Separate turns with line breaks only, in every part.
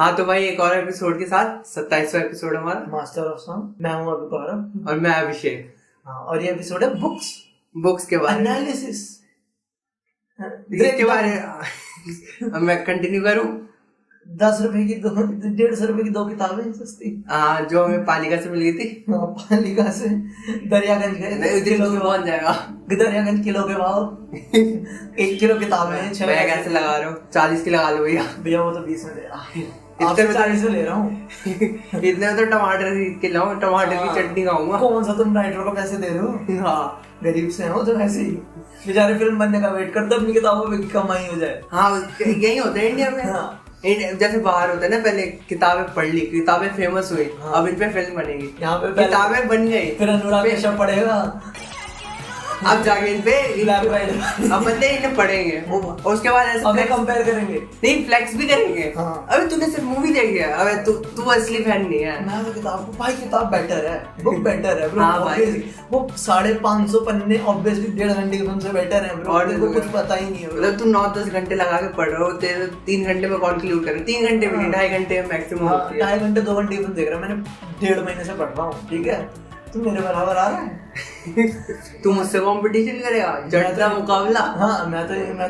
हाँ तो भाई एक और एपिसोड के साथ 27वां एपिसोड हमारा
मास्टर ऑफ सॉन्ग। मैं हूँ अभी गौरव
और मैं अभिषेक।
हाँ, और ये एपिसोड है
बुक्स के बारे में
एनालिसिस।
इसके बारे में मैं कंटिन्यू करूँ।
10 रुपए की 150 रुपए की 2 किताबें सस्ती।
हाँ जो हमें पालिका से मिल गई थी।
पालिका से दरियागंज गए,
किलो के पहुंच जाएगा।
दरियागंज किलो के भाव 1 किलो किताबें हैं।
मैं कैसे लगा रहा हूँ 40 की लगा लो भैया।
भैया वो तो 20 में दे रहा,
इतने में
40 में ले रहा हूँ।
इतने में तो टमाटर खरीद के लाऊं, टमाटर की चटनी खाऊंगा।
कौन सा तुम राइटर को पैसे दे रहे हो?
हाँ
गरीब से हो तो ऐसे ही बेचारे फिल्म बनने का वेट करते अपनी किताबों में कमाई हो जाए।
हाँ यही होता है इंडिया में।
हाँ।
जैसे बाहर होता है ना, पहले किताबें पढ़ ली, किताबें फेमस हुई,
हाँ।
अब इन पे फिल्म बनेगी,
यहाँ पे
किताबें बन गई,
फिर अनुराग कश्यप पढ़ेगा,
अब जाके इन पे अब बंदे इन्हें पढ़ेंगे और उसके बाद ऐसे
हमें कंपेयर करेंगे,
नहीं फ्लेक्स भी करेंगे।
हाँ।
अबे तूने सिर्फ मूवी देखी है, अबे तू असली फैन नहीं है।
मैं तो किताब भाई किताब बेटर है, बुक बेटर है ब्रो।
हाँ भाई।
वो 550 पन्ने ऑब्वियसली 1.5 घंटे की फिल्म से बेटर है ब्रो।
और
तेरे को कुछ पता ही नहीं है
मतलब तू 9-10 घंटे लगा के पढ़ रहे हो, तेरे 3 घंटे में कंक्लूड कर, 3 घंटे भी नहीं, 2.5 घंटे मैक्सिमम होती है।
2.5 घंटे 2 घंटे की फिल्म देख रहा, मैंने 1.5 महीने से पढ़ रहा हूँ। ठीक है, तू मेरे बराबर आ रहा है।
तू मुझसे कंपटीशन करेगा, जड़ता मुकाबला।
हाँ मैं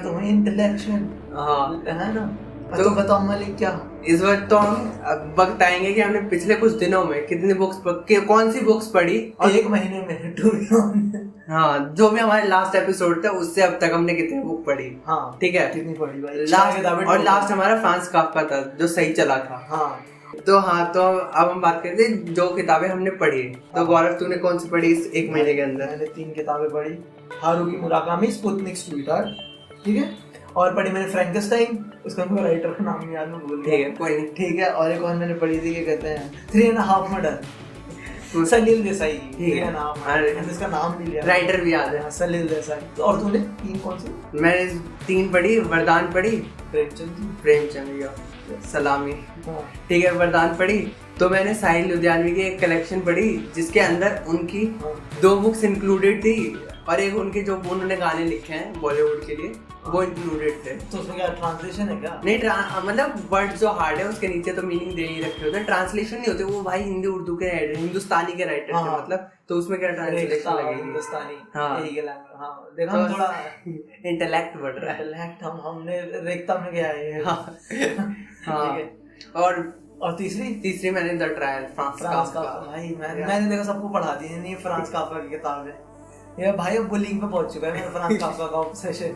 तो हूँ इंटेलेक्चुअल।
हाँ
है ना। तो बताओ मालिक क्या
इस वक्त तो हम वक्त आएंगे कि हमने पिछले कुछ दिनों में कितनी कौन सी बुक्स पढ़ी
और 1 महीने में टू बी ऑनेस्ट।
हाँ जो भी हमारे लास्ट एपिसोड था उससे अब तक हमने कितनी बुक पढ़ी।
हाँ
ठीक है,
कितनी पढ़ी भाई।
लास्ट हमारा फ्रांस काफ्का था जो सही चला था।
हाँ
तो अब हम बात करते हैं जो किताबें हमने पढ़ी। तो गौरव तूने कौन सी पढ़ी इस 1 महीने के अंदर?
मैंने 3 किताबें पढ़ी। हारुकी मुराकामी स्पुतनिक स्वीटहार्ट, ठीक है, और पढ़ी मैंने फ्रैंकेनस्टाइन, उसका मुझे राइटर का नाम याद नहीं, भूल गया।
ठीक है कोई नहीं। ठीक है,
और एक और मैंने पढ़ी थी, क्या कहते हैं, 3.5 मर्डर, सलील देसाई।
ठीक है,
इसका नाम भी लिया,
राइटर भी याद है,
सलील देसाई। और तूने 3 कौन सी?
मैंने 3 पढ़ी। वरदान पढ़ी,
प्रेमचंद
सलामी।
हाँ।
ठीक है, वरदान पढ़ी। तो मैंने साहिल लुधियानवी की एक कलेक्शन पढ़ी जिसके अंदर उनकी 2 बुक्स इंक्लूडेड थी और एक उनके जो उन्होंने गाने लिखे हैं बॉलीवुड के लिए वो इंक्लूडेड थे।
तो उसमें क्या ट्रांसलेशन है क्या?
नहीं मतलब वर्ड जो हार्ड है उसके नीचे तो मीनिंग दे ही रखे होते हैं, ट्रांसलेशन नहीं होते। वो भाई हिंदी उर्दू के हिंदुस्तानी के राइटर थे, मतलब तो उसमें क्या ट्रांसलेशन लगेगी?
हिंदुस्तानी।
हाँ
हाँ देखा हम थोड़ा
इंटेलेक्ट बढ़ रहा है।
इंटेलेक्ट हमने रेखता में गया है।
हाँ और तीसरी मैंने द ट्रायल फ्रांस काफ्का।
भाई मैंने देखा सबको पढ़ा दी नहीं फ्रांस काफ्का की किताबें। ये भाई अब बुलिंग पे पहुंच चुका है मेरा फ्रांस काफ्का का ऑब्सेशन।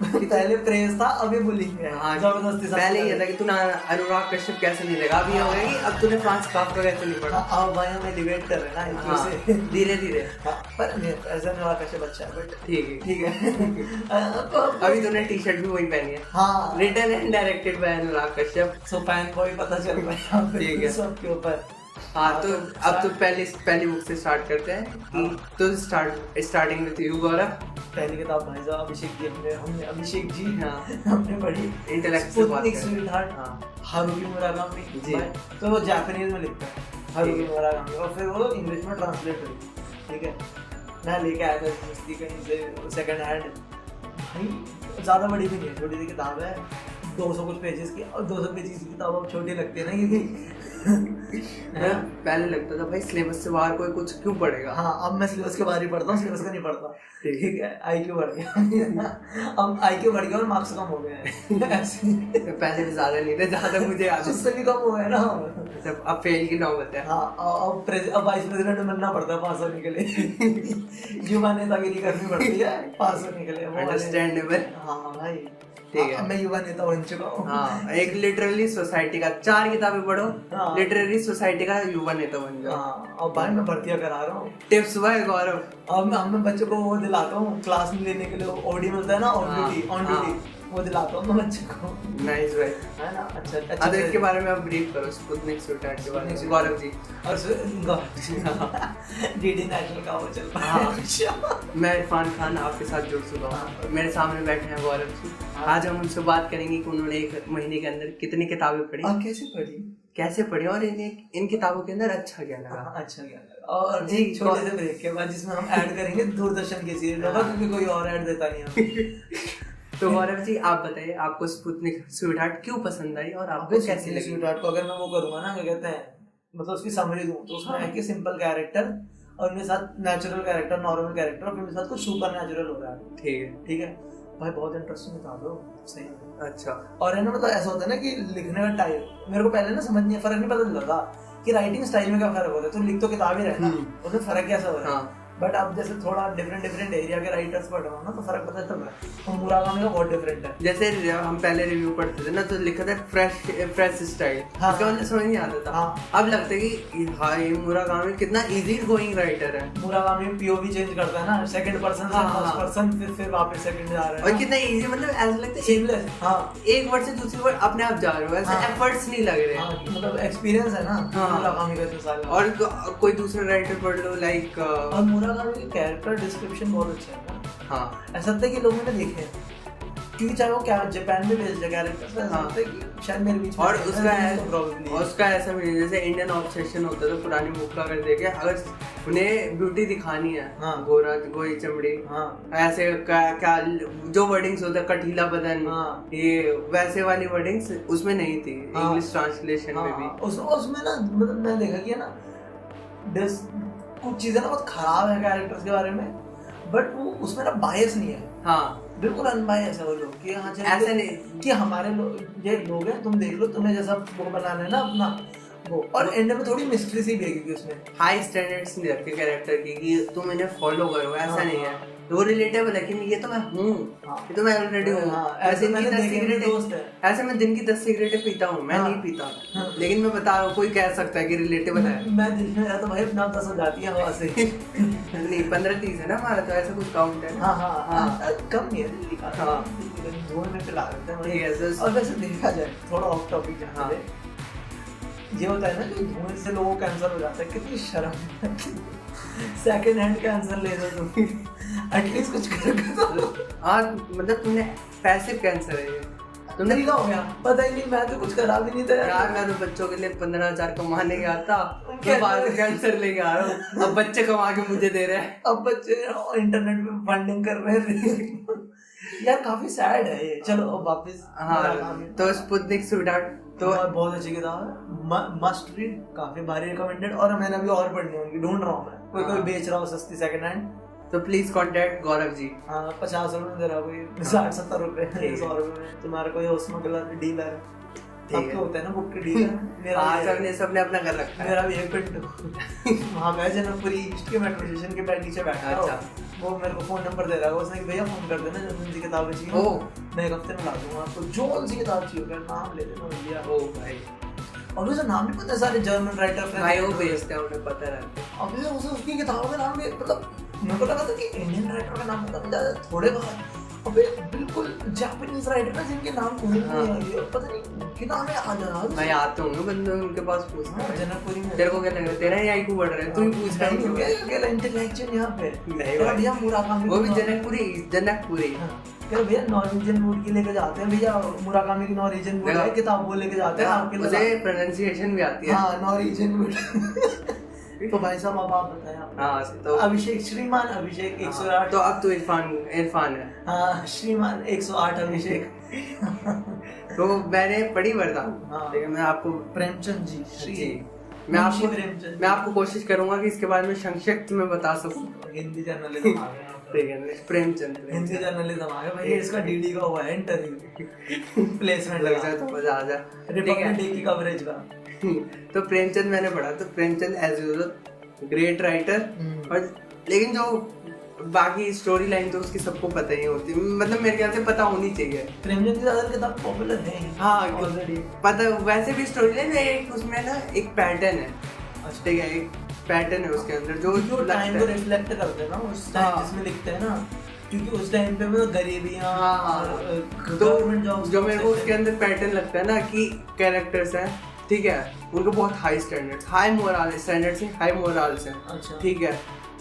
पहले प्रेज था, अभी बुलिंग है।
हाँ,
जबरदस्ती
पहले ये था कि तूने अनुराग कश्यप कैसे नहीं लगा, अभी हो गया कि अब तूने फ्रांस काफ्का कैसे नहीं पढ़ा।
अब भाई हमें डिबेट कर रहे हैं ना
से धीरे धीरे।
पर ऐसा अनुराग कश्यप अच्छा है, बट
ठीक है। अभी तूने टी शर्ट भी वही पहनी है।
हाँ,
written and directed by Anurag Kashyap.
So fan boy पता चल रहा है। ठीक है, सबके ऊपर।
हाँ तो अब तो पहली बुक से स्टार्ट करते हैं कि तो स्टार्टिंग विद यू गौरव।
पहली किताब भाई साहब अभिषेक जी हमने अभिषेक जी
हाँ
हमने पढ़ी
इंटेलेक्ट
स्पुतनिक स्वीटहार्ट।
हाँ
हारुकी मुराकामी
जी।
तो वो जापानीज में लिखता है हारुकी मुराकामी, और फिर वो इंग्लिश में ट्रांसलेट हुई। ठीक है, मैं लेके आया था मस्ती कहीं से सेकंड हैंड। भाई ज़्यादा बड़ी भी नहीं है, छोटी सी किताब है, 200 कुछ पेजेस की। और 200 पेजेस की किताब अब छोटी लगती है ना, क्योंकि
पहले लगता था भाई सिलेबस से बाहर कोई कुछ क्यों पढ़ेगा।
हाँ अब मैं सिलेबस के बाहर ही पढ़ता हूँ, सिलेबस का नहीं पढ़ता। ठीक है, IQ बढ़ गया। अब IQ बढ़ गया और मार्क्स कम हो गए हैं। ऐसे
पहले भी ज्यादा नहीं थे, ज्यादा मुझे याद है,
उससे भी कम हो गया ना।
अब फेल की नौबत है।
हाँ अब वाइस प्रेसिडेंट बनना पड़ता है पास होने के लिए। युवा नेतागिरी करनी पड़ती है पास होने के लिए।
अंडरस्टैंडेबल।
हाँ भाई
ठीक है,
मैं युवा नेता बन चुका हूँ।
हाँ एक लिटरली सोसाइटी का 4 किताबें पढ़ो, लिटरली सोसाइटी का युवा नेता बन जाओ।
हाँ अब भाई मैं भर्तियाँ करा रहा हूँ।
टिप्स भाई गौरव,
अब मैं बच्चों को वो दिलाता हूँ, क्लास में लेने के लिए ऑडी मिलता है ना, ऑन ड्यूटी वो दिलाता हूँ मैं बच्चे को।
नाइस भाई,
है ना। अच्छा
तो इसके बारे में आप ब्रीफ करो स्पुतनिक स्वीटहार्ट के बारे में गौरव जी।
और डीडी नेशनल का वो चल रहा है।
मैं इरफान खान आपके साथ जुड़ चुका हूँ, मेरे सामने बैठे हैं गौरव जी। आज हम उनसे बात करेंगे कि उन्होंने 1 महीने के अंदर कितनी किताबें पढ़ी, कैसे पढ़ी और इन किताबों के अंदर अच्छा क्या लगा।
अच्छा क्या लगा। और जी छोटे से ब्रेक के बाद जिसमें हम ऐड करेंगे दूरदर्शन की सीरियल होगा, क्योंकि कोई और ऐड देता नहीं है।
तो गौरव जी आप बताइए, आपको स्पुतनिक स्वीटहार्ट क्यों पसंद आई और आपको कैसी लगी?
स्वीटहार्ट को अगर मैं वो करूंगा ना, क्या कहते हैं, मतलब उसकी समरी दूं, तो उसमें है कि सिंपल कैरेक्टर और उनके साथ नेचुरल कैरेक्टर, नॉर्मल कैरेक्टर, और उनके साथ कुछ सुपर नेचुरल हो रहा है। ठीक है भाई, बहुत इंटरेस्टिंग बता दो सही।
अच्छा।
और है ना, मतलब ऐसा होता है ना कि लिखने का टाइप मेरे को पहले ना समझ नहीं, फर्क नहीं पता चलता कि राइटिंग स्टाइल में क्या फर्क होता है। तो लिख तो किताब ही रहना, उसमें फर्क कैसा हो रहा है। बट अब जैसे थोड़ा डिफरेंट एरिया के राइटर्स पढ़ रहा हूँ ना, तो फर्क पता चल रहा है। तो मुराकामी का बहुत डिफरेंट है।
जैसे हम पहले रिव्यू पढ़ते थे ना, तो लिखा था फ्रेश स्टाइल,
हाँ,
उसका मतलब समझ नहीं आता था।
हाँ,
अब लगता है कि हाँ, ये मुराकामी कितना इजी गोइंग राइटर है।
मुराकामी पीओवी चेंज करता है ना, सेकंड पर्सन से फर्स्ट पर्सन, फिर वापस सेकंड जा रहा है,
और कितना इजी, मतलब ऐसा लगता है
सीमलेस। हाँ,
एक वर्ड से दूसरी वर्ड अपने आप जा रहे हो, ऐसे एफर्ट्स नहीं लग रहे।
हाँ, मतलब एक्सपीरियंस है ना मुराकामी का इतना साल।
और कोई दूसरा राइटर पढ़ लो लाइक,
और मुराकामी के कैरेक्टर डिस्क्रिप्शन बहुत अच्छा है ना।
हाँ,
ऐसा लगता है कि लोगों ने देखे हैं, क्योंकि चाहे वो क्या जापान में बेस्ड है कैरेक्टर्स, ऐसा लगता है कि शायद मेरे बीच में।
और उसका है
प्रॉब्लम,
उसका ऐसा भी नहीं, जैसे इंडियन ऑब्सेशन होता है तो पुरानी बुक का अगर देखे, अगर उन्हें ब्यूटी दिखानी है, गोरा गोरी चमड़ी, ऐसे क्या जो वर्डिंग्स होता है, कटीला बदन, ये वैसे वाली वर्डिंग्स उसमें नहीं थी इंग्लिश ट्रांसलेशन में भी।
उसमें ना, मतलब मैं देखा कि ना कुछ चीजें ना बहुत खराब है कैरेक्टर्स के बारे में, बट वो उसमें ना बायस नहीं है।
हाँ,
बिल्कुल अनबायस है वो लोग कि हाँ
ऐसा नहीं
कि हमारे लोग, ये लोग हैं, तुम देख लो, तुम्हें जैसा वो बनाना है ना अपना वो। और एंड में थोड़ी मिस्ट्री सी भी है, क्योंकि उसमें हाई
स्टैंडर्ड्स नहीं रखे कैरेक्टर की कि तुम इन्हें फॉलो करो, ऐसा नहीं है। वो रिलेटेबल है कि ये तो मैं हूँ, ये तो मैं ऑलरेडी हूँ। ऐसे मैं दिन की 10 सिगरेटें पीता हूँ, मैं नहीं पीता, लेकिन मैं बता रहा हूँ, कोई कह सकता है कि रिलेटेबल है।
मैं दिन में तो भाई अपना 10 हो जाती है हवा से।
नहीं, 15-30 है ना हमारा, तो ऐसा कुछ काउंट है।
कम नहीं है, धुएं में पिला देते हैं। और वैसे देखा जाए, थोड़ा ऑफ टॉपिक है, ये होता है ना कि धुएं से लोगों को कैंसर हो जाता है, कितनी शर्म। सेकंड हैंड कैंसर ले दो तुम, एटलीस्ट कुछ करो।
और मतलब तुमने पैसिव कैंसर है ये, तुमने
क्या हो गया पता ही नहीं, मैं तो कुछ करा भी नहीं था
यार। मैं तो बच्चों के लिए 15,000 कमाने गया था, मैं बाहर कैंसर लेके आ रहा हूँ, अब बच्चे कमा के मुझे दे रहे हैं।
अब बच्चे इंटरनेट पे फंडिंग कर रहे थे। यार काफी सैड है ये। चलो अब वापस।
हाँ, तो स्पुतनिक स्वीटहार्ट तो
बहुत अच्छी किताब है, मस्ट रीड, काफी भारी रिकमेंडेड। और मैंने अभी और पढ़नी होंगी, ढूंढ रहा हूँ मैं, कोई बेच रहा हो सस्ती सेकंड हैंड,
तो प्लीज कांटेक्ट गौरव जी।
50 रुपए दे रहा, कोई 60-70 रुपए, 100 रुपए में तुम्हारा कोई स्मगलर डीलर ठीक होता है ना, बुक के डीलर।
मेरा सबने अपना कर रखा है।
मेरा भी एक पिंटू वहाँ पे जनकपुरी ईस्ट के मेट्रो स्टेशन के बैठ नीचे बैठा है। वो मेरे को फोन नंबर दे रहा है, उसने भैया फोन कर देना जो सी किताब चाहिए, मैं एक हफ्ते में ला दूंगा आपको, जो सी किताब चाहिए नाम ले लेना भैया।
ओ भाई,
और उसे नाम भी पता है सारे जर्मन राइटर
भाई, वो बेचते हैं, उन्हें पता रहता है।
अब उसे उसकी किताबों के नाम भी, मतलब मेरे को लगा था कि इंडियन राइटर का नाम पता मुझे थोड़े बहुत, अबे बिल्कुल जापानीज राइटर ना जिनके नाम नहीं है, पता नहीं कि नाम है। आज
मैं आते होंगे बंदे उनके पास पूछना।
जनकपुरी में
तेरे को क्या लग रहा है, तेरा ही आईक्यू बढ़ रहा है, तू ही पूछ रहा है
क्या इंटेलेक्चुअल यहाँ पे।
नहीं भैया,
मुराकामी
वो भी जनकपुरी
क्या भैया, नॉर्वेजियन वुड की लेके जाते हैं भैया, मुराकामी की नॉर्वेजियन वुड है किताब, वो लेके जाते हैं आपके लिए,
मुझे प्रोनाउंसिएशन भी आती है।
हाँ, नॉर्वेजियन वुड। तो भाई साहब अब आप बताएं।
हाँ, तो
अभिषेक, श्रीमान अभिषेक 108।
तो अब तो इरफान है।
हाँ, श्रीमान 108 अभिषेक।
तो मैंने पढ़ी वरदान, लेकिन मैं आपको
प्रेमचंद जी
मैं आपको कोशिश करूंगा कि इसके बारे में संक्षिप्त में बता सकूं।
हिंदी जर्नलिज्म आ गया,
ठीक है, प्रेमचंद
हिंदी जर्नलिज्म आ गया भाई। इसका डीडी का हुआ है इंटरव्यू, प्लेसमेंट लग जाए तो मजा आ जाए, रिपब्लिक डे की कवरेज का।
तो प्रेमचंद मैंने पढ़ा, तो Premchand as usual great writer, और लेकिन जो बाकी स्टोरी लाइन तो उसकी सबको पता ही होती है, मतलब मेरे ख्याल से पता होनी चाहिए।
प्रेमचंद की ज्यादा किताब पॉपुलर है।
हाँ, ऑलरेडी पता। वैसे भी स्टोरी लाइन एक उसमें ना एक पैटर्न है, ठीक है, एक पैटर्न है उसके अंदर जो
टाइम को रिफ्लेक्ट करते हैं ना, उस टाइम जिसमें लिखते हैं ना, क्योंकि उस टाइम पे वो गरीबियां,
गवर्नमेंट जॉब्स, जो मेरे को उसके अंदर पैटर्न लगता है ना कि कैरेक्टर्स हैं, ठीक है, उनको बहुत high standards, high moral standards हैं, हाई मोरल्स हैं, ठीक है।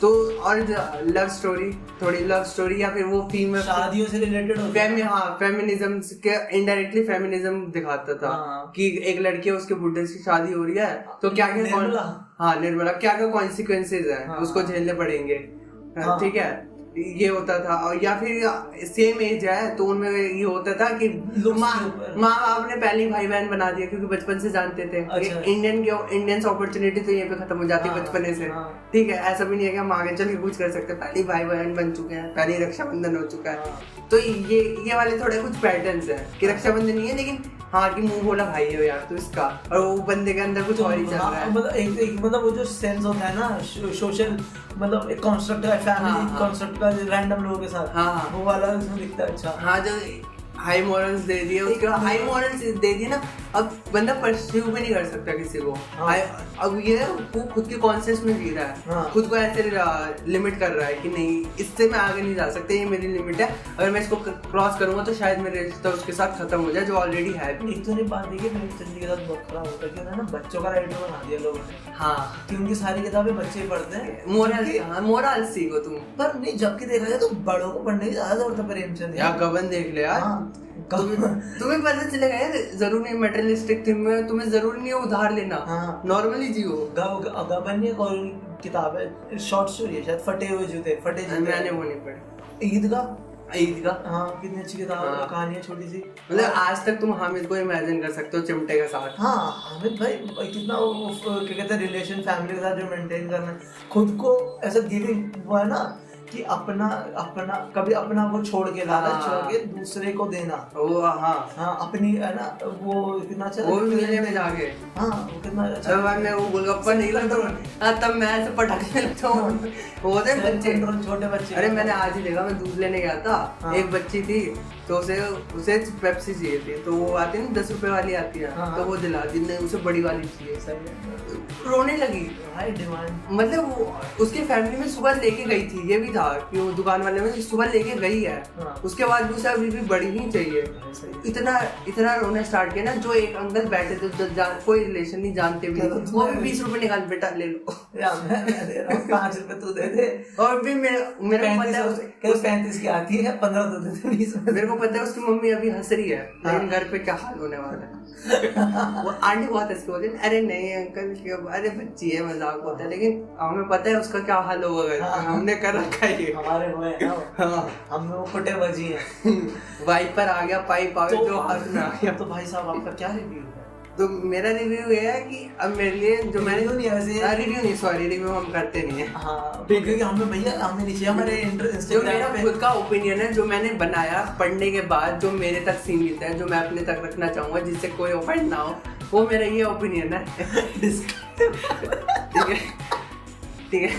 तो और लव स्टोरी, थोड़ी लव स्टोरी, या फिर वो फीमेल
शादियों से रिलेटेड होता है।
हाँ, फेमिनिज्म के इनडायरेक्टली फेमिनिज्म दिखाता था कि एक लड़की है, उसके बुढ़े से शादी हो रही है, तो क्या क्या निर्मला क्या क्या कॉन्सिक्वेंसेज है उसको झेलने पड़ेंगे, ठीक है। ये होता था, और या फिर सेम एज है तो उनमें ये होता था कि माँ बाप ने पहले ही भाई बहन बना दिया, क्योंकि बचपन से जानते थे।
अच्छा।
इंडियन अपॉर्चुनिटी तो यहीं पे खत्म हो जाती है बचपन से। ठीक है, ऐसा भी नहीं है कि हम आगे चल के कुछ कर सकते, पहले भाई बहन बन चुके हैं, पहले रक्षाबंधन हो चुका है। तो ये वाले थोड़े कुछ पैटर्न्स हैं कि रक्षाबंधन नहीं है लेकिन हाँ कि मुंह बोला भाई है यार तो इसका, और वो बंदे के अंदर कुछ और ही चल रहा है।
मतलब एक मतलब वो जो सेंस होता है ना सोशल, मतलब एक कॉन्सेप्ट है फैमिली कॉन्सेप्ट का रैंडम लोगों के साथ, वो वाला उसमें दिखता है। अच्छा
हाँ, जो हाई मॉरल्स दे दिए, उसके बाद हाई मॉरल्स दे दिए ना, अब बंदा परस्यू भी नहीं कर सकता किसी को। अब ये वो खुद के कॉन्शियस में जी रहा है, खुद को ऐसे लिमिट कर रहा है कि नहीं इससे मैं आगे नहीं जा सकता, ये मेरी लिमिट है, अगर मैं इसको क्रॉस करूंगा तो शायद मेरा रिश्ता उसके साथ खत्म हो जाए जो ऑलरेडी है।
एक तो नहीं बात देखिए मेरी चंदी के साथ बहुत खराब होता है कि उन्होंने ना बच्चों का राइटर बना दिया लोगों ने।
हाँ,
कि उनकी सारी किताबें बच्चे ही पढ़ते हैं,
मोरल सीखो तुम।
पर नहीं, जबकि देखा जाए तो बड़ों को पढ़ने की ज्यादा जरूरत है। प्रेमचंद
यार गबन देख ले यार, तुम्हें पता चलेगा यार, जरूर नहीं मटेरियलिस्टिक थिंग में, तुम्हें जरूरी नहीं है उधार लेना, नॉर्मली जियो।
गबन ये कौन किताब है, शॉर्ट स्टोरी है शायद, फटे हुए जूते।
मैंने वो नहीं पढ़ी।
ईद का हाँ, कितनी अच्छी किताब है, कहानी है छोटी सी।
मतलब आज तक तुम हामिद को इमेजिन कर सकते हो चिमटे के साथ।
हाँ, हामिद भाई कितना क्या कहते हैं रिलेशन फैमिली के साथ जो मेंटेन करना है, खुद को ऐसा गिविंग वो है ना कि अपना कभी अपना वो छोड़ के लालच छोड़ के दूसरे को देना।
वो हाँ
अपनी है ना, वो कितना अच्छा,
वो भी मेले में जाके
वो कितना अच्छा।
मैं वो गोलगप्पा नहीं लगता तब मैं ऐसे पटाखे लगता हूँ, वो थे बच्चे,
छोटे बच्चे।
अरे मैंने आज ही देखा, मैं दूध लेने गया था, एक बच्ची थी तो उसे पेप्सी चाहिए थी, तो वो आती है ना 10 रुपए वाली आती है, तो वो दिला दी, नहीं उसे बड़ी वाली चाहिए। रोने लगी,
हाई डिमांड।
मतलब वो उसकी फैमिली में सुबह लेके गई थी, ये भी था कि वो दुकान वाले में सुबह लेके गई है, उसके बाद भी उसे अभी भी बड़ी ही चाहिए। इतना रोना स्टार्ट किया ना, जो एक अंकल बैठे थे कोई रिलेशन नहीं जानते भी, वो भी 20 रुपए निकाल, बेटा ले लो।
5 रुपए तू दे दे।
और भी मेरे
35 की आती है, 15 दे देते, 20।
मेरे को पता है उसकी मम्मी अभी हंस रही है, लेकिन घर पे क्या हाल होने वाला है। वो आंटी बहुत हंस के बोलती है, अरे नहीं अंकल, अरे बच्ची है, मजाक होता है, लेकिन हमें पता है उसका क्या हाल होगा, हमने कर रखा है,
हमारे हुए हैं ना, हम लोग फटे बजी हैं।
वाइपर आ गया, पाइप आ गया, जो हाथ में आ गया।
तो भाई साहब आपका क्या रिव्यू है?
तो मेरा रिव्यू ये है कि अब मेरे लिए जो मैंने रिव्यू हम करते नहीं है।
हाँ, क्योंकि हमें भैया हमें नीचे हमारे
जो मेरा खुद का ओपिनियन है, जो मैंने बनाया पढ़ने के बाद, जो मेरे तक सीमित है, जो मैं अपने तक रखना चाहूंगा, जिससे कोई ऑफेंड ना हो, वो मेरा ये ओपिनियन है। ठीक है,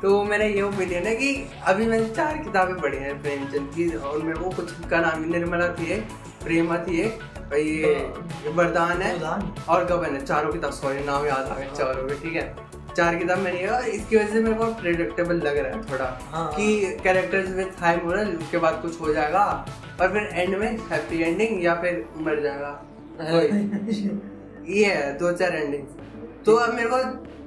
तो मेरा ये ओपिनियन है कि अभी मैंने 4 किताबें पढ़ी हैं प्रेमचंद की, और मेरे को कुछ का नाम निर्मला थी, प्रेमा थी, ये वरदान है और गबन है। चारों किताब, सॉरी नाम याद आ गया, चारों के, ठीक है। 4 किताब मैंने, और इसकी वजह से मेरे को प्रेडिक्टेबल लग रहा है थोड़ा कि कैरेक्टर्स विद हाई मोरल, उसके बाद कुछ हो जाएगा और फिर एंड में हैप्पी एंडिंग या फिर मर जाएगा। ये है 2-4 एंडिंग। तो अब मेरे को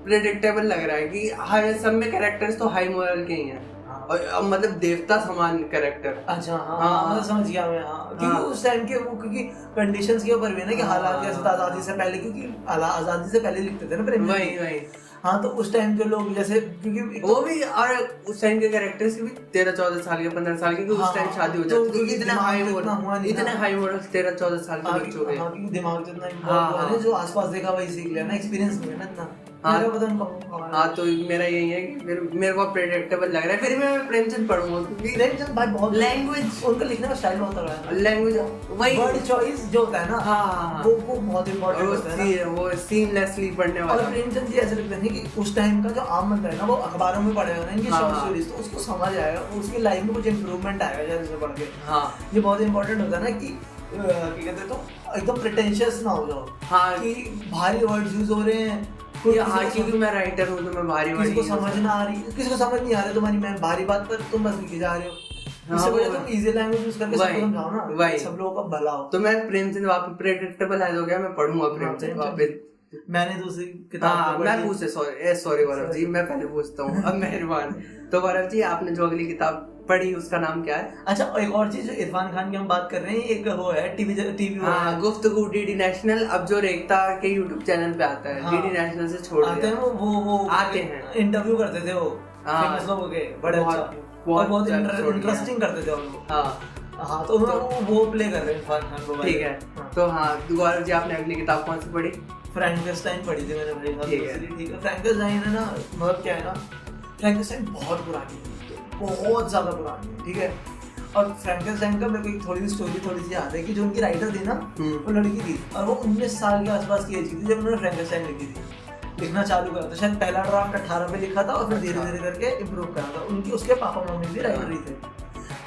प्रेडिक्टेबल लग रहा है कि हर सब में कैरेक्टर्स तो हाई मोरल के ही हैं, और मतलब देवता समान कैरेक्टर।
अच्छा मतलब समझ गया मैं। क्योंकि उस टाइम के वो, क्योंकि कंडीशंस के ऊपर भी ना कि हालात जैसे आजादी से पहले, क्योंकि आजादी से पहले लिखते थे ना प्रेम।
वही
हाँ, तो उस टाइम के लोग जैसे, क्योंकि
वो भी, और उस टाइम के कैरेक्टर्स भी 13-14 साल के, 15 साल के, क्योंकि उस टाइम शादी हो जाती है, इतने हाई मॉडल 13-14 साल के बच्चों के,
क्योंकि दिमाग जितना इम्पोर्टेंट है, जो आसपास देखा वही सीख लिया ना, एक्सपीरियंस में ना इतना। हाँ, तो मेरा यही है कि मेरे को प्रेडिक्टेबल लग रहा है, फिर मैं प्रेमचंद पढ़ूंगा, क्योंकि प्रेमचंद भाई बहुत
लैंग्वेज,
उनका लिखने का स्टाइल बहुत तगड़ा है,
लैंग्वेज वही
वर्ड चॉइस जो होता है ना, वो बहुत इंपॉर्टेंट होता है,
वो सीमलेसली पढ़ने वाला।
और प्रेमचंद जी ऐसे लिखते हैं कि उस टाइम का जो आम बंदा है ना, वो अखबारों में पढ़ेगा ना इनकी शॉर्ट स्टोरीज, तो उसको समझ आएगा, उसकी लाइफ में कुछ इंप्रूवमेंट आएगा जैसे पढ़ के। ये बहुत इंपॉर्टेंट होता है ना कि क्या कहते, तो एकदम प्रिटेंशियस ना हो जाओ कि भारी वर्ड्स यूज हो रहे हैं,
क्योंकि मैं राइटर हूँ तो मैं भारी
किसी को समझ ना आ रही, किसी को समझ नहीं आ रही तुम्हारी मैं भारी बात पर, तुम बस लिखे जा रहे हो, इससे वजह तुम इजी लैंग्वेज यूज करके सबको समझाओ ना, सब लोगों का भला हो।
तो मैं प्रेमचंद वापस प्रेडिक्टेबल है हो गया, मैं पढ़ूंगा प्रेमचंद वापस।
मैंने दूसरी किताब
मैं पूछे, सॉरी वरव जी, मैं पहले पूछता हूँ, अब मेहरबान। तो वरव जी, आपने जो अगली किताब पढ़ी उसका नाम क्या है?
अच्छा, एक और चीज, जो इरफान खान की हम बात कर रहे हैं, एक वो है टीवी
गुफ्तगू डीडी नेशनल, अब जो रेखता के यूट्यूब चैनल पे आता है, डीडी नेशनल से छोड़
आते हैं, वो
आते हैं,
इंटरव्यू करते थे वो फेमस लोगों के, बड़े अच्छा बहुत इंटरेस्टिंग करते थे वो। हाँ तो वो प्ले कर रहे हैं इरफान खान को।
ठीक है। तो हाँ गौरव जी, आपने अगली किताब कौन सी पढ़ी?
फ्रैंकेनस्टाइन पढ़ी थी मैंने भाई। ठीक है। फ्रैंकेनस्टाइन है ना, मतलब क्या है ना, फ्रैंकेनस्टाइन बहुत पुरानी है, बहुत ज़्यादा पुरानी है। ठीक है। और फ्रैंकेनस्टाइन का मेरे को एक थोड़ी सी याद है कि जो उनकी राइटर थी ना, वो लड़की थी और वो 19 साल के आसपास की एज की थी जब उन्होंने फ्रैंकेनस्टाइन लिखी थी, लिखना चालू करा था। शायद पहला ड्राफ्ट 18 पे लिखा था और फिर धीरे धीरे करके इम्प्रूव करा था। उनकी उसके पापा मम्मी भी राइटर ही थे।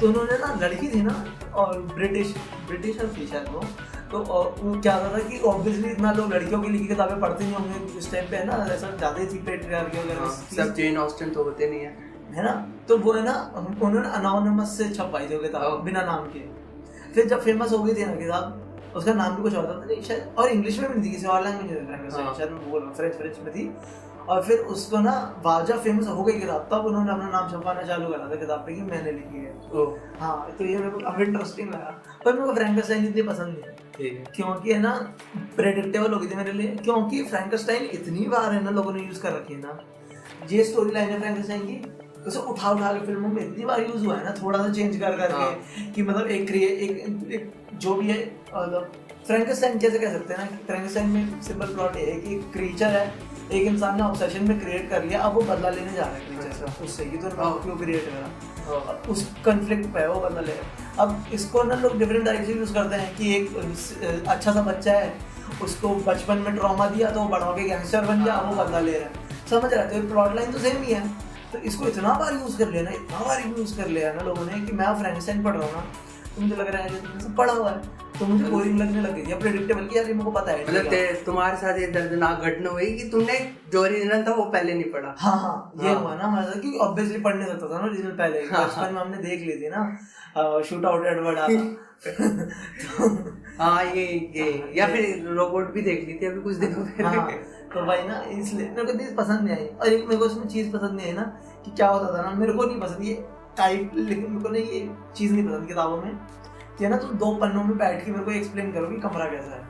तो उन्होंने ना, लड़की थी ना और ब्रिटिश थी शायद वो। तो वो क्या होता था कि ऑब्वियसली इतना लोग लड़कियों की लिखी किताबें पढ़ते नहीं होंगे उस टाइम पे, है ना, ऐसा ज़्यादा ही थी पेट्रियार्की वगैरह।
सब जेन ऑस्टन तो होते नहीं है
ना। तो वो है ना, उन्होंने अनोनिमस से छपवाई थी किताब बिना नाम के। फिर जब फेमस हो गई थी ना किताब, उसका नाम भी कुछ और था नहीं शायद, और इंग्लिश में भी नहीं थी, किसी और लैंग्वेज में शायद मैं बोल रहा हूँ, फ्रेंच में थी। और फिर उसको ना जब फेमस हो गई किताब, तब उन्होंने अपना नाम छपवाना चालू करा था किताब पे कि मैंने लिखी है। हाँ, तो ये मेरे को काफी इंटरेस्टिंग लगा। पर मेरे को फ्रैंकेनस्टाइन इतनी पसंद नहीं है, क्योंकि है ना प्रेडिक्टेबल हो गई थी मेरे लिए। क्योंकि फ्रैंकेनस्टाइन इतनी बार है ना लोगों ने यूज कर रखी है ना, ये स्टोरी लाइन है फ्रैंकेनस्टाइन की, उसे उठा के फिल्मों में इतनी बार यूज हुआ है ना, थोड़ा सा चेंज करके कि मतलब एक जो भी है, फ्रैंकेनस्टाइन कैसे कह सकते हैं ना, फ्रैंकेनस्टाइन में सिंपल प्लॉट है कि एक क्रीचर है, एक इंसान ने ऑब्सेशन में क्रिएट कर लिया, अब वो बदला लेने जा रहा है क्रीचर से, उससे कि तो क्यों क्रिएट करा, उस कॉन्फ्लिक्ट पे वो बदला ले। अब इसको ना लोग डिफरेंट डायरेक्शन यूज करते हैं कि एक अच्छा सा बच्चा है, उसको बचपन में ट्रॉमा दिया तो वो बड़ा होकर गैंगस्टर बन गया, वो बदला ले रहा है, समझ रहा है। तो प्लॉट लाइन तो सेम ही है। तो इसको इतना बार यूज कर लिया ना लोगों ने कि मैं फ्रैंकेनस्टाइन पढ़ रहा हूँ ना, तो मुझे लग रहा है कि सब पढ़ा हुआ है, तो मुझे बोरिंग लगने लग गई, प्रेडिक्टेबल कि यार ये मेरे को पता है।
मतलब तुम्हारे साथ ये दर्दनाक घटना हुई कि तुमने जो ओरिजिनल था वो पहले नहीं पढ़ा।
हाँ, ये हुआ ना हमारे साथ, क्योंकि ऑब्वियसली पढ़ नहीं सकता था ना ओरिजिनल पहले। बचपन में हमने देख ली थी ना शूट आउट एडवर्ड
हाँ ये या फिर रोबोट भी देख ली थी अभी कुछ दिनों पहले।
तो भाई ना, इसलिए मेरे को चीज पसंद नहीं आई। और एक मेरे को उसमें चीज पसंद नहीं आई ना कि क्या होता था ना, मेरे को नहीं पसंद ये टाइप, लेकिन मेरे को नहीं ये चीज नहीं पसंद किताबों में कि ना तुम 2 पन्नों में बैठ के मेरे को एक्सप्लेन करो कि कमरा कैसा है।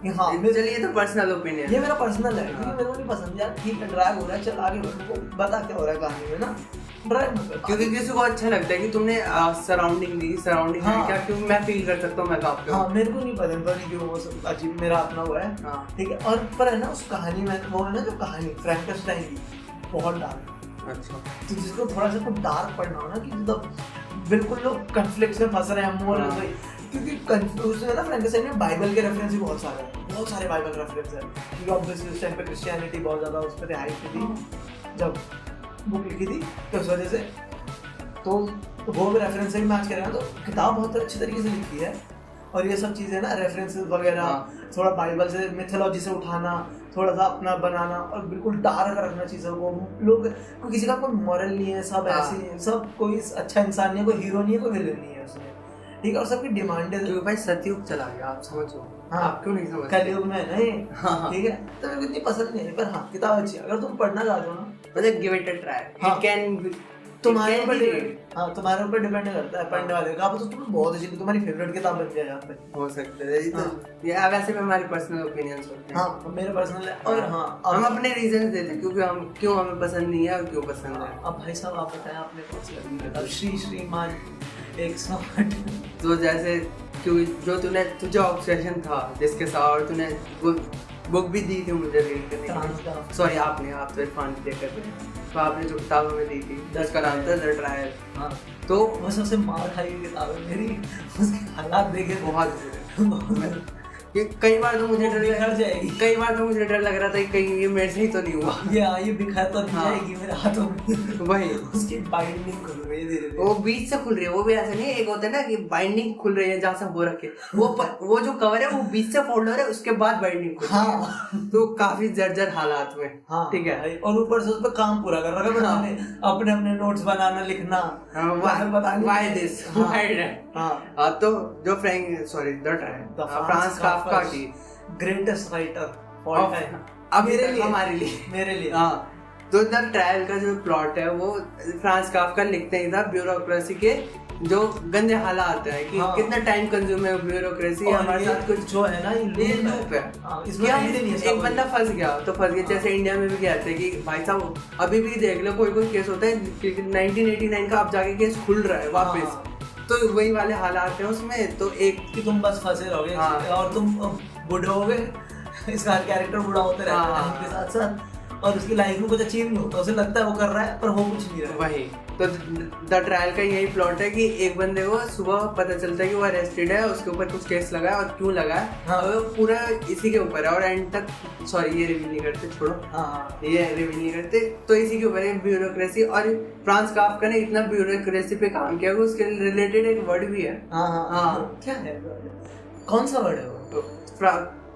हाँ, चलिए ये तो पर्सनल ओपिनियन,
ये मेरा पर्सनल है, क्योंकि मेरे को नहीं पसंद यार। ठीक है, ड्राइव हो रहा है, चल आगे बढ़ो, बता क्या हो रहा है कहानी में ना, ड्राइव मत कर।
क्योंकि किसी को अच्छा लगता है कि तुमने सराउंडिंग क्या, क्योंकि मैं फील कर सकता हूँ मैं कहाँ पे हूँ।
हाँ, मेरे को नहीं पसंद, पर क्यों वो सब अजीब, मेरा अपना हुआ है। ठीक है। और पर है ना उस कहानी में वो है ना, जो कहानी फ्रैंकेनस्टाइन की बहुत डार्क।
अच्छा,
तो जिसको थोड़ा सा कुछ डार्क पढ़ना हो ना, कि मतलब बिल्कुल लोग कॉन्फ्लिक्ट्स में फंस रहे हैं, मोर क्योंकि कंफ्यूज है ना, फ्रैंकेनस्टाइन में बाइबल के रेफरेंस भी बहुत सारे बाइबल रेफरेंस है, क्योंकि ऑब्वियसली उस टाइम पे क्रिश्चियनिटी बहुत ज़्यादा उस पर हाइप थी जब बुक लिखी थी, तो उस वजह से तो वो भी रेफरेंस से भी मैच करेगा। तो किताब बहुत अच्छी तरीके से लिखी है, और ये सब चीज़ें ना रेफरेंसेस वगैरह, थोड़ा बाइबल से मिथोलॉजी से उठाना, थोड़ा सा अपना बनाना, और बिल्कुल डार्क रखना चीज़ों को। लोग को किसी का कोई मॉरल नहीं है, सब ऐसे ही, सब कोई अच्छा इंसान नहीं है, कोई हीरो नहीं है, कोई विलेन नहीं है उसमें। ठीक है। और सबकी डिमांड है,
भाई सतयुग चला गया, आप समझो। हाँ, आप क्यों नहीं समझ,
कलयुग में नहीं। ठीक है। तो मेरे को इतनी पसंद नहीं है, पर हाँ किताब अच्छी है, अगर तुम पढ़ना चाहते हो ना,
मतलब give it a try. It can
तुम्हारे ऊपर डिपेंड करता है पढ़ने वाले का। तो तुम्हें बहुत अच्छी, तुम्हारी फेवरेट किताब बन जाए यहाँ पे, हो सकता है। ये वैसे भी हमारे पर्सनल ओपिनियंस होते हैं। हाँ, मेरे पर्सनल है। और हाँ,
हम अपने रीजन देते हैं क्योंकि हम क्यों हमें पसंद नहीं है और क्यों पसंद है।
अब भाई साहब आप बताएं, आपने कौन सी लगी किताब? श्रीमान 108।
तो जैसे क्योंकि जो तुझे ऑब्सेशन था जिसके साथ, और तूने बुक भी दी थी मुझे रीड करने, सॉरी आप तो इरफान की देकर थे, तो आपने जो किताब हमें दी थी जिसका नाम था द ट्रायल। हाँ, तो
वो सबसे मार खाई हुई किताब है मेरी, उसके हालात देखे बहुत
ये कई बार तो मुझे डर लग रहा था कि कहीं ये मेरे से ही तो नहीं हुआ,
ये बिखर तो नहीं जाएगी मेरे हाथों में।
वही
उसकी बाइंडिंग खुल रही है धीरे-धीरे,
वो बीच से खुल रही है, वो भी ऐसा नहीं है, एक होता है ना कि बाइंडिंग खुल रही है जहाँ से वो रखे, वो जो कवर है वो बीच से फोल्ड हो रहा है, उसके बाद बाइंडिंग खुल रही है। तो काफी जर्जर हालात में। ठीक है।
और ऊपर से उस पर काम पूरा कर रखा है, अपने नोट्स बनाना, लिखना,
व्हाई दिस, तो जो फ्रांस काफ्का की
ग्रेटेस्ट राइटर मेरे लिए
हाँ, तो द ट्रायल का जो प्लॉट है वो फ्रांस काफ्का लिखते ही था ब्यूरोक्रेसी के जो गंदे हालात है कि कितना टाइम कंज्यूम है ब्यूरोक्रेसी हमारे साथ कुछ
जो है ना
ये लूप है। एक बंदा फंस गया तो फंस गया, जैसे इंडिया में भी कहते हैं कि भाई साहब अभी भी देख लो कोई केस होता है 1989 का अब जाके केस खुल रहा है वापस, तो वही वाले हालात है उसमें। तो एक
कि तुम बस फंसे रहोगे और तुम बूढ़े हो गए, इसका कैरेक्टर बूढ़ा होते रहता है उनके साथ साथ, और उसकी लाइफ में कुछ अचीव नहीं होता, उसे लगता है वो कर रहा है पर हो कुछ नहीं रहा।
वही तो द ट्रायल का यही प्लॉट है कि एक बंदे को सुबह पता चलता है कि वो अरेस्टेड है, उसके ऊपर कुछ केस लगा है और क्यों लगा है और पूरा इसी के ऊपर है, और एंड तक सॉरी ये रिवील नहीं करते, छोड़ो ये रिवील नहीं करते, तो इसी के ऊपर है ब्यूरोक्रेसी। और फ्रांस काफ्का ने इतना ब्यूरोक्रेसी पे काम किया कि उसके रिलेटेड एक वर्ड भी है।
क्या है, कौन सा वर्ड है वो?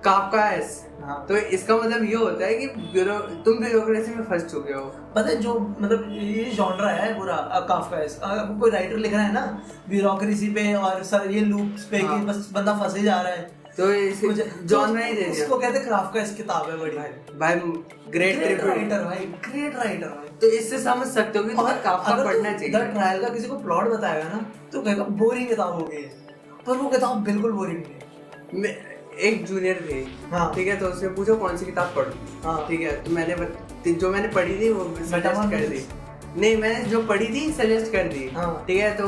काफ्काएस। तो इसका मतलब ये होता है कि तुम ब्यूरोक्रेसी में फंस चुके हो।
पता है जो मतलब ये जॉनरा है पूरा काफ्काएस, कोई राइटर लिख रहा है ना ब्यूरोक्रेसी पे और सर ये लूप्स पे कि बस बंदा फंसे जा रहा है, तो इसे जॉनरा ही दे दिया। इसको कहते हैं काफ्काएस किताब है बड़ी भाई, ग्रेट राइटर भाई, ग्रेट राइटर भाई।
तो इससे समझ सकते हो कि तुम्हें काफ्का पढ़ना चाहिए।
द ट्रायल का किसी को प्लॉट बताएगा ना तो कहेगा बोरिंग किताब हो गई है, पर वो किताब बिल्कुल बोरिंग नहीं है।
एक जूनियर थे, ठीक है, तो उसने पूछा कौन सी किताब पढ़ूं, ठीक है, तो मैंने जो मैंने पढ़ी थी वो सजेस्ट कर दी। नहीं, मैंने जो पढ़ी थी सजेस्ट कर दी, ठीक है, तो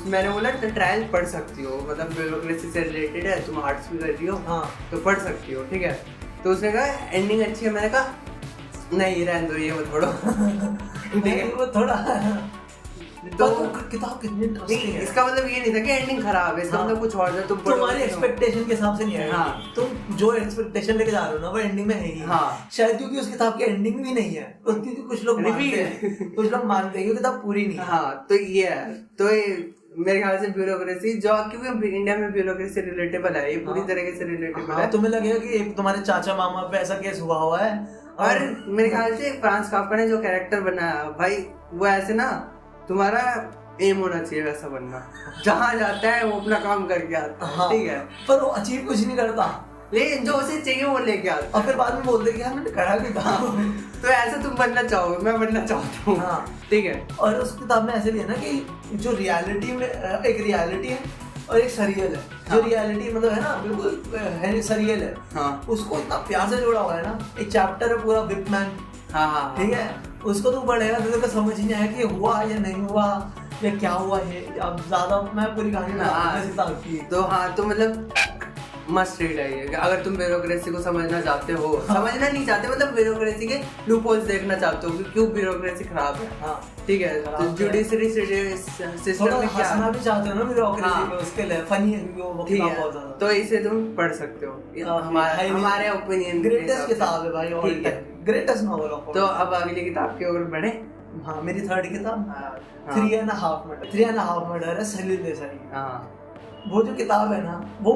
मैंने बोला ट्रायल पढ़ सकती हो, मतलब ब्यूरोक्रेसी से रिलेटेड है, तुम आर्ट्स भी कर रही हो तो पढ़ सकती हो, ठीक है। तो उसने कहा एंडिंग अच्छी है, मैंने कहा नहीं रहने दो ये वो थोड़ा
ठीक है वो थोड़ा तो किताब कितनी इंटरेस्टिंग है।
इसका मतलब ये नहीं था कि एंडिंग खराब है, इसका मतलब कुछ और है, तुम
तुम्हारी एक्सपेक्टेशन के हिसाब से नहीं है। तुम जो एक्सपेक्टेशन लेके जा रहे हो ना वो एंडिंग में है ही, शायद क्योंकि उस किताब की एंडिंग भी नहीं है, क्योंकि कुछ लोग मानते हैं कि किताब पूरी नहीं है।
तो ये है, तो मेरे ख्याल से ब्यूरोक्रेसी जो क्योंकि इंडिया में ब्यूरोक्रेसी रिलेटेबल है, ये पूरी तरीके से रिलेटेबल है।
तुम्हें लगेगा कि तुम्हारे चाचा मामा पे ऐसा केस हुआ है,
और मेरे ख्याल से फ्रांस काफ्का ने जो कैरेक्टर बनाया भाई वो ऐसे ना तुम्हारा एम होना चाहिए वैसा बनना, जहाँ जाता है वो अपना काम करके आता है, ठीक है,
पर वो अचीव कुछ नहीं करता,
लेकिन जो उसे चाहिए वो लेके आता
और फिर बाद में बोलते कि मैंने करा भी था।
तो ऐसा तुम बनना चाहोगे, मैं बनना चाहता हूँ, ठीक है।
और उस किताब में ऐसे भी है ना कि जो रियलिटी में एक रियलिटी है और एक सरियल है। जो रियलिटी मतलब है ना बिल्कुल है सरियल है, उसको इतना प्यार से जोड़ा हुआ है ना। एक चैप्टर है पूरा विपमैन, ठीक है, उसको तो पढ़ेगा तो तेरे समझ ही नहीं आया कि हुआ या नहीं हुआ या क्या हुआ है। अब ज्यादा मैं पूरी कहानी
तो तो मतलब मस्ट रीड है ये, अगर तुम ब्यूरोक्रेसी को समझना चाहते हो, समझना नहीं चाहते मतलब ब्यूरोक्रेसी के लूपहोल्स देखना चाहते हो कि क्यों ब्यूरोक्रेसी खराब है, ठीक है, तो जुडिशरी सिस्टम में क्या
हंसना भी चाहते हो ना ब्यूरोक्रेसी में, उसके लिए फनी है वो
ठीक है, तो इसे तुम पढ़ सकते हो। हमारे ओपिनियन
ग्रेटेस्ट किताब है भाई,
ठीक है,
ग्रेटेस्ट नॉवेल ऑफ।
तो अब अगली किताब की ओर बढ़े।
हाँ, मेरी थर्ड किताब 3.5 मर्डर है, सलील देसाई। वो जो किताब है ना वो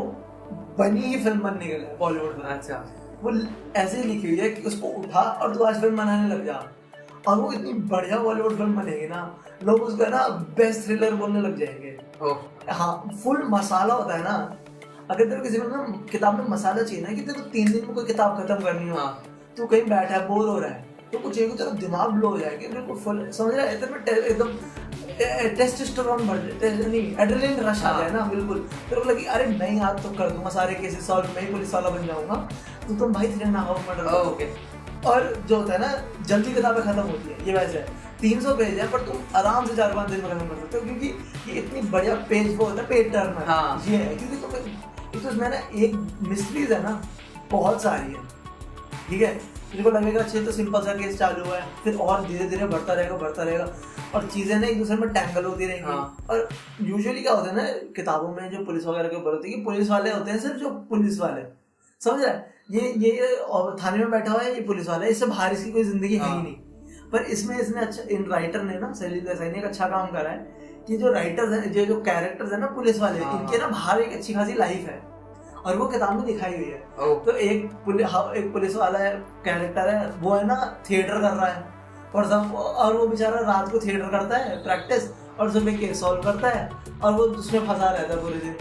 बनी ही फिल्म बनने के लिए बॉलीवुड में।
अच्छा,
वो ऐसे ही लिखी हुई है कि उसको उठा और तू आज फिल्म बनाने लग जा, और वो इतनी बढ़िया बॉलीवुड फिल्म बनेगी ना, लोग उसको ना बेस्ट थ्रिलर बोलने लग जाएंगे। हाँ, फुल मसाला होता है ना। अगर तेरे किसी को ना किताब में मसाला चाहिए ना कि तेरे को 3 दिन में कोई किताब खत्म करनी हो, तो कहीं बैठा है बोर हो रहा है तो कुछ एक तेरा दिमाग ब्लो हो जाएगा, बिल्कुल फुल समझ रहा है, एकदम टेस्टोस्टेरोन बढ़ नहीं एड्रेनलिन रश आ जाए ना, बिल्कुल तेरे को लगे अरे मैं आज तो कर दूंगा सारे केसेस सॉल्व, मैं ही पुलिस वाला बन जाऊंगा, तो तुम भाई 3.5 मर्डर।
ओके।
और जो होता है ना जल्दी किताबें खत्म होती है, ये वैसे है 300 पेज है पर तुम आराम से 4-5 दिन में खत्म कर सकते हो, क्योंकि ये इतनी बढ़िया पेज वो होता है, पेज टर्नर ये है, क्योंकि तुम्हें इसमें ना एक मिस्ट्रीज है ना बहुत सारी है, ठीक है। मुझे लगेगा अच्छे तो सिंपल सा केस चालू है, फिर और धीरे धीरे बढ़ता रहेगा और चीजें ना एक दूसरे में टैंगल होती रहेंगी। और यूजुअली क्या होता है ना किताबों में जो पुलिस वगैरह के ऊपर होती है कि पुलिस वाले होते हैं सिर्फ जो पुलिस वाले, समझ रहा है, ये थाने में बैठा हुआ है, ये पुलिस वाला है, इससे बाहर इसकी कोई जिंदगी है ही नहीं। पर इसमें इसने अच्छा, इन राइटर ने ना सलील देसाई ने एक अच्छा काम करा है कि जो राइटर्स हैं, जो कैरेक्टर्स है ना पुलिस वाले, इनके ना बाहर एक अच्छी खासी लाइफ है और वो किताब में दिखाई हुई है। तो एक पुलिस वाला है कैरेक्टर है, वो है ना थिएटर कर रहा है और वो बेचारा रात को थिएटर करता है प्रैक्टिस, और सुबह केस सॉल्व करता है और वो उसमें फंसा रहता है पूरे दिन।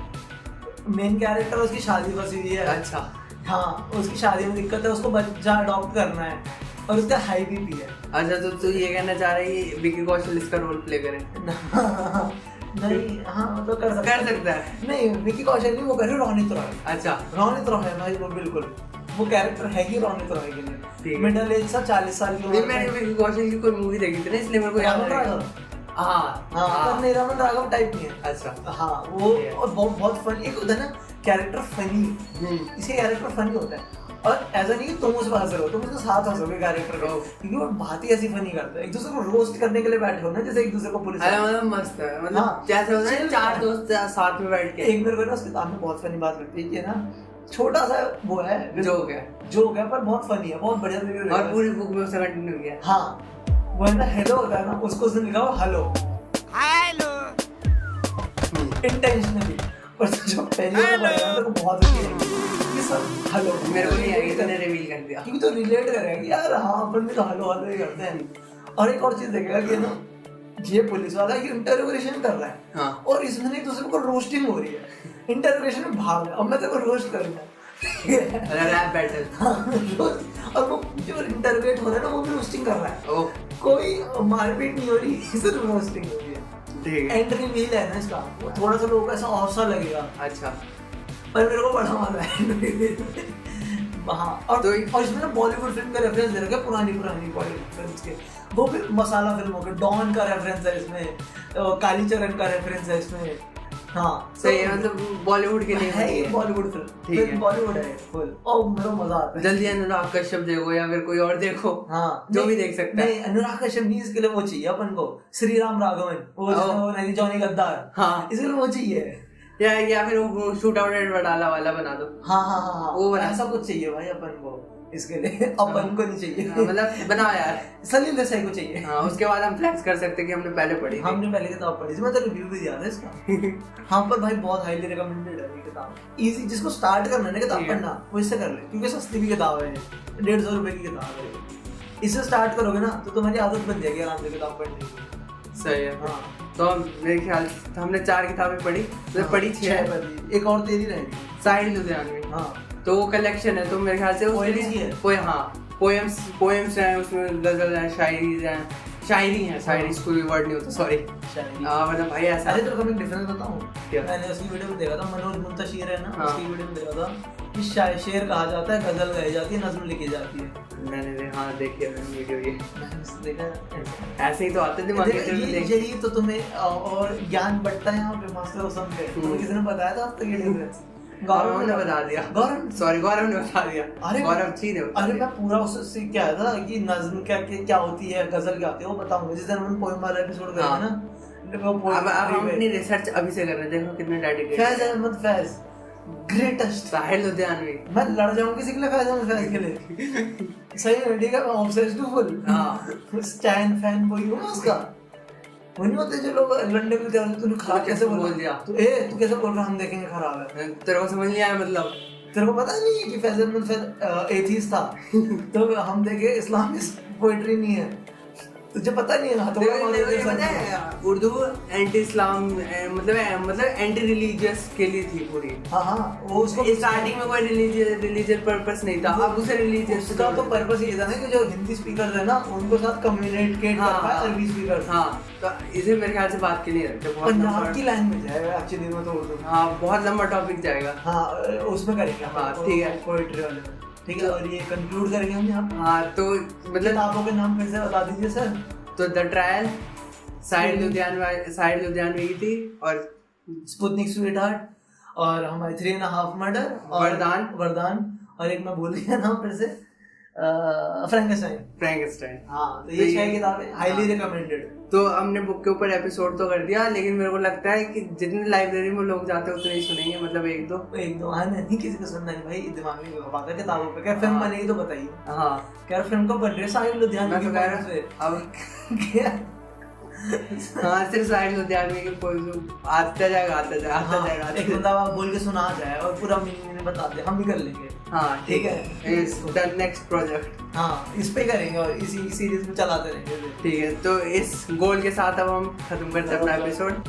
मेन कैरेक्टर उसकी शादी फंसी हुई है।
अच्छा,
हाँ, उसकी शादी में दिक्कत है, उसको बच्चा अडॉप्ट करना है और उसका हाई बीपी है।
अच्छा, तो तू ये कहना चाह रही है विकी कौशल इसका रोल प्ले करे?
नहीं, हाँ तो कर
सकता है।
नहीं, विकी कौशल नहीं, वो कर रहे रोनित रॉय।
अच्छा,
रोनित रॉय है भाई वो, बिल्कुल वो कैरेक्टर है ही रोनित रॉय के लिए। मिडिल एज सा 40 साल की उम्र।
मैंने विकी कौशल की कोई मूवी देखी थी ना, इसलिए मेरे को याद आ रहा। हाँ,
पर नहीं, रमन राघव टाइप नहीं है।
अच्छा,
हाँ वो, और बहुत फनी एक होता है ना कैरेक्टर, फनी। इसे कैरेक्टर फनी होता है, और ऐसा नहीं कि तुम उस हंस रहे हो, तुम उसके साथ हंसोगे कैरेक्टर को, क्योंकि वो बात ही ऐसी फनी करता है। एक दूसरे को रोस्ट करने के लिए बैठे हो ना, जैसे एक दूसरे को पुलिस।
मतलब मस्त है, मतलब जैसे होता है चार दोस्त साथ में बैठ के।
एक मेरे को ना उसके किताब में बहुत फनी बात लगती है कि ना, छोटा सा वो है,
जोक है पर
बहुत फनी है, बहुत बढ़िया तरीके से,
और पूरी बुक में उसका कंटिन्यू किया।
हाँ वो है ना, हेलो होता है ना, उसको उसने लिखा हो हेलो इंटेंशनली, और जो पहली बार पढ़ा था वो बहुत अच्छी लगी ये सब हेलो।
मेरे को नहीं आई, तूने रिवील कर दिया,
क्योंकि तो रिलेट करेगा कि यार हाँ अपन भी तो हेलो हेलो ही करते हैं। और एक और चीज देखेगा कि ना, ये पुलिस वाला ये इंटरोगेशन कर रहा है।
हाँ।
और इसमें एक दूसरे को रोस्टिंग हो रही है, इंटरोगेशन में भाग, अब मैं तेरे को रोस्ट करूंगा,
रैप बैटल।
और वो जो इंटरोगेट हो रहा है ना, वो भी रोस्टिंग कर रहा है। कोई मारपीट नहीं हो रही, सिर्फ रोस्टिंग हो रही है। एंट्री व्हील है ना इसका, वो थोड़ा सा लोगों को ऐसा ऑफ सा लगेगा।
अच्छा,
पर मेरे को बड़ा मजा है वहाँ। और इसमें ना बॉलीवुड फिल्म का रेफरेंस दे रखा है, पुरानी बॉलीवुड फिल्म्स के, वो भी मसाला फिल्मों के। डॉन का रेफरेंस है इसमें, कालीचरण का रेफरेंस है इसमें। हाँ
सही है, मतलब बॉलीवुड के लिए
है ये, बॉलीवुड फिल्म, ठीक है, बॉलीवुड है फुल। और मेरे को मजा आता है।
जल्दी अनुराग कश्यप देखो या फिर कोई और देखो,
हाँ
जो भी देख सकता है।
नहीं, अनुराग कश्यप नहीं, इसके लिए वो चाहिए अपन को श्री राम राघवन, वो नहीं जॉनी गद्दार। हाँ, इसके लिए वो चाहिए,
या फिर वो शूट आउट एट वडाला वाला बना दो।
हाँ वो ऐसा कुछ चाहिए भाई अपन को, इसके लिए अपन को नहीं चाहिए।
मतलब बनाओ यार,
सलीम देसाई को चाहिए।
हाँ, उसके बाद हम फ्लेक्स कर सकते हैं कि हमने पहले पढ़ी,
हमने पहले किताब पढ़ी थी, मैं तो रिव्यू भी दिया था इसका। हाँ पर भाई बहुत हाईली रिकमेंडेड है ये किताब, इजी, जिसको स्टार्ट करना है ना किताब पढ़ना, वो इससे कर ले, क्योंकि सस्ती भी किताब है, 150 रुपए की किताब है। इससे स्टार्ट करोगे ना तो तुम्हारी आदत बन जाएगी आराम से किताब पढ़ने की।
सही है। हाँ, तो मेरे ख्याल से हमने 4 किताबें पढ़ी, तो पढ़ी 6
पढ़ी, एक और तेरी रहेगी,
साहिल लुधियानवी। हाँ, तो वो कलेक्शन है, तो मेरे ख्याल से पोएम्स हैं उसमें, गजल है, शायरी है, शायरी कोई वर्ड नहीं होता, सॉरी। मतलब भाई ऐसा।
अरे तो मैं डिफरेंस बताऊं, मैंने उसकी वीडियो में देखा था, मनोज मुंतशिर है ना, उसकी वीडियो में देखा था कि शेर कहा जाता है, गजल गाई जाती है, नज़्म लिखी जाती है। मैंने
हाँ देखी है वीडियो, ये
देखा,
ऐसे ही तो आते थे
यही तो तुम्हें और ज्ञान बढ़ता है यहाँ पे मास्टर ओसम पे। तुम्हें किसी ने बताया था तो ये डिफरेंस?
गौरव ने बता दिया। गौरव ने बता दिया।
अरे
गौरव जी ने।
अरे मैं पूरा उससे क्या था कि नज़्म क्या होती है, गजल क्या होती है, वो बताऊंगा जिस दिन हम पोएम वाला एपिसोड करेंगे ना।
अब हम अपनी रिसर्च अभी से कर रहे हैं, देखो कितने डेडिकेटेड।
फैज अहमद फैज ग्रेटेस्ट,
साहिल लुधियानवी।
मैं लड़ जाऊंगा किसी के लिए, फैज अहमद फैज के लिए। सही है, ठीक है, मैं ऑब्सेस्ड हूं फुल। हां, स्टैन फैन बॉय हूं उसका। वो नहीं होते जो लोग लंडे में जाते, तूने खराब कैसे बोल दिया? तू कैसे बोल रहा, हम देखेंगे खराब है,
तेरे को समझ नहीं आया? मतलब
तेरे को पता नहीं है कि फैज अहमद फैज एथीस्ट था, तो हम देखे इस्लामिस्ट पोएट्री नहीं है, तुझे पता नहीं है ना? तो
पता है उर्दू एंटी इस्लाम, मतलब एंटी रिलीजियस के लिए थी पूरी।
हाँ, वो उसको
स्टार्टिंग में कोई रिलीजियस पर्पस नहीं था, अब उसे रिलीजियस
का तो पर्पस ये था ना कि जो हिंदी स्पीकर है ना उनको साथ कम्युनिकेट कर पाए अरबी स्पीकर।
हाँ, तो इसे मेरे ख्याल से बात के लिए रखते, बहुत
पंजाब की लैंग्वेज है एक्चुअली में तो उर्दू।
हाँ, बहुत लंबा टॉपिक जाएगा।
हाँ, उसमें करेंगे।
हाँ ठीक है,
पोएट्री वाले, ठीक है, और ये कंक्लूड करेंगे हम यहाँ।
हाँ, तो मतलब
किताबों के नाम फिर से बता दीजिए सर।
तो द ट्रायल साहिल लुधियानवी की थी, और
स्पुतनिक स्वीटहार्ट, और हमारी 3.5 मर्डर, और वरदान, और एक मैं भूल गया नाम फिर से, फ्रैंकेनस्टाइन। हाँ, तो ये 6 किताबें हाईली रिकमेंडेड।
तो हमने बुक के ऊपर एपिसोड तो कर दिया, लेकिन मेरे को लगता है कि जितने लाइब्रेरी में लोग जाते हैं उतने ही सुनेंगे, मतलब एक दो।
हाँ, नहीं किसी को सुनना नहीं भाई, दिमाग में घुमा कर किताबों पे। क्या फिल्म बनेगी तो बताइए।
हाँ,
क्या फिल्म को बन रही है? साहिल लुधियानवी की बात से
अब क्या? हाँ, सिर्फ साहिल लुधियानवी की कोई आता जाएगा।
एक बंदा बोल के सुना जाए और पूरा मीनिंग बता दे, हम भी कर लेंगे।
हाँ ठीक है, इस द नेक्स्ट प्रोजेक्ट।
हाँ, इस पे करेंगे और इसी सीरीज में चलाते रहेंगे।
ठीक है, तो इस गोल के साथ अब हम खत्म करते हैं अपना एपिसोड।